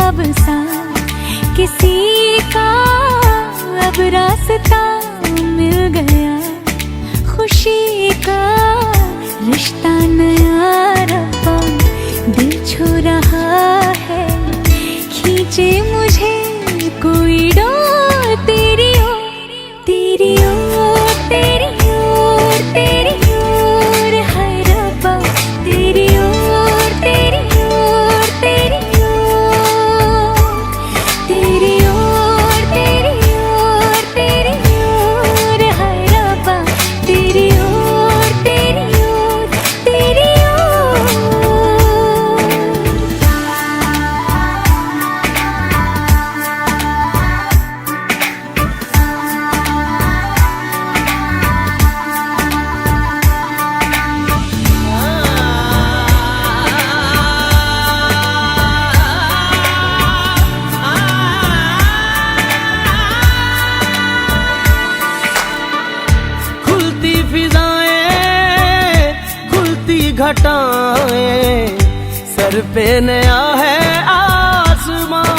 अब सा किसी का अब रास्ता मिल गया, खुशी का रिश्ता नया रब्बा दिल छू रहा है, खींचे मुझे कोई डोर तेरी ओर, तेरी ओर, तेरी ओर, तेरी ओर है रब्बा, तेरी ओर, तेरी ओर, तेरी ओर, तेरी ओर, तेरी ओर, तेरी ओर है रब्बा, तेरी ओर, तेरी ओर, तेरी खुलती फिजाएं, खुलती घटाएं, सर पे नया है आसमां,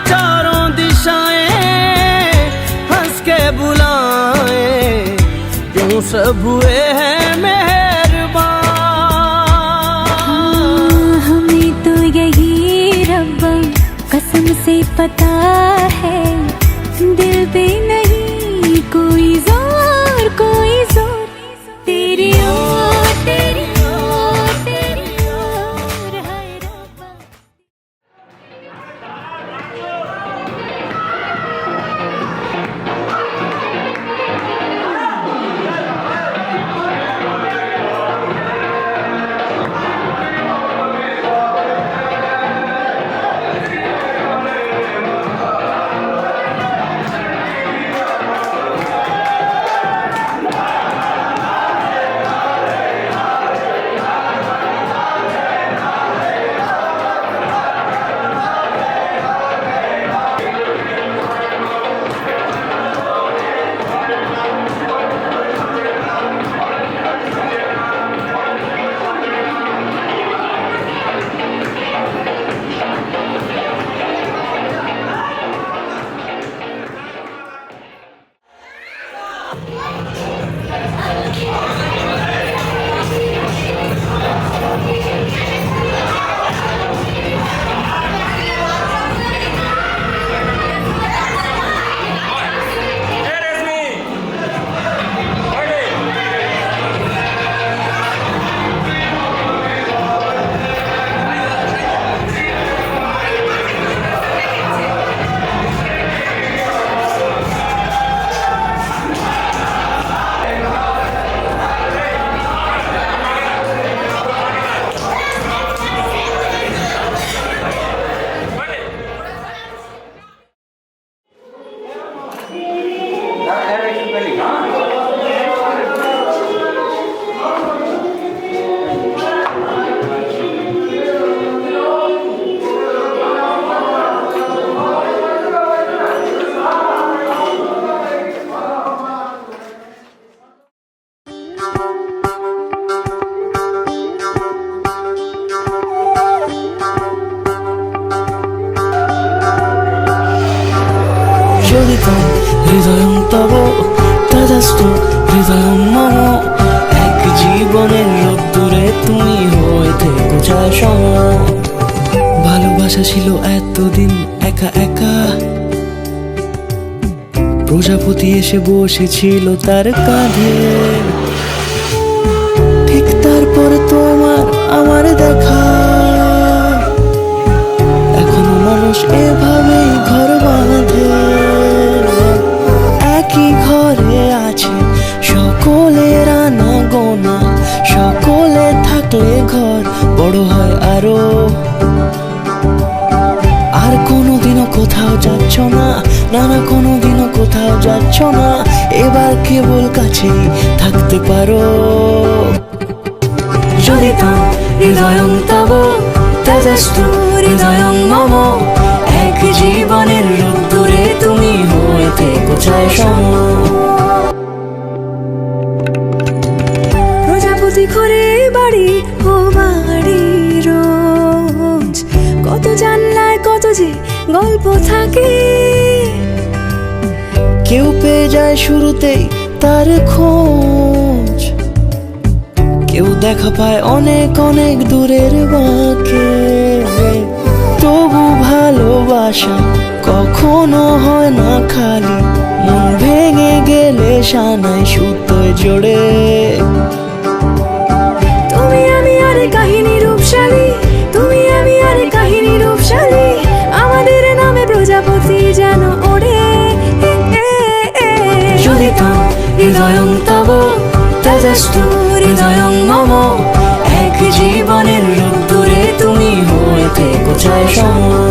चारों दिशाएं हंस के बुलाएं, क्यों सब हुए हैं मेहरबान। हमें तो यही रब्बा कसम से पता है, दिल पे नहीं कोई जोर, कोई जोर, तेरी ओर, तेरी ओर, तेरी ओर है रब्बा। শোধিতম হৃদয়ং তব তদাস্তু হৃদয়ং মম, এক জীবনের রোদ্দুরে তুমি হয়ে থেকো ছায় সম। ভালোবাসা ছিল এতদিন একা একা, প্রজাপতি এসে বসেছিল তার কাঁধে, ঠিক তারপর তোমার আমার দেখা, এখনো মানুষ এভাবেই ঘর বাঁধে, একই ঘরে আছে সকলের আনা গোনা, সকলে থাকলে ঘর বড় হয় আরো। আর কোনোদিনও কোথাও যাচ্ছ না, না না কোনোদিনও কোথাও যাচ্ছ না, এবার কেবল কাছেই থাকতে পারো। যদি তাম হৃদয়ং তব তদস্তু হৃদয়ং মম, এক জীবনের রোদ্দুরে তুমি হয়ে থেকো ছায় সম। প্রজাপতি ঘরে বাড়ি ও বাড়ি রোজ যে গল্প থাকে। কেউ পেয়ে যায় শুরুতেই তার খোঁজ, কেউ দেখা পায় অনেক অনেক দূরের বাঁকে। তবু ভালোবাসা কখনো হয় না খালি, মন ভেঙে গেলে সানাই সুতোয় জোড়ে। তুমি আমি আর কাহিনী রূপশালী, তুমি আমি আর কাহিনী রূপশালী, আমাদের নামে প্রজাপতি যেন ওড়ে। Joditam হৃদয়ং তব তেজস্তু হৃদয়ং মম, এক জীবনের রোদ্দুরে তুমি হয়ে থেকো ছায়া সম।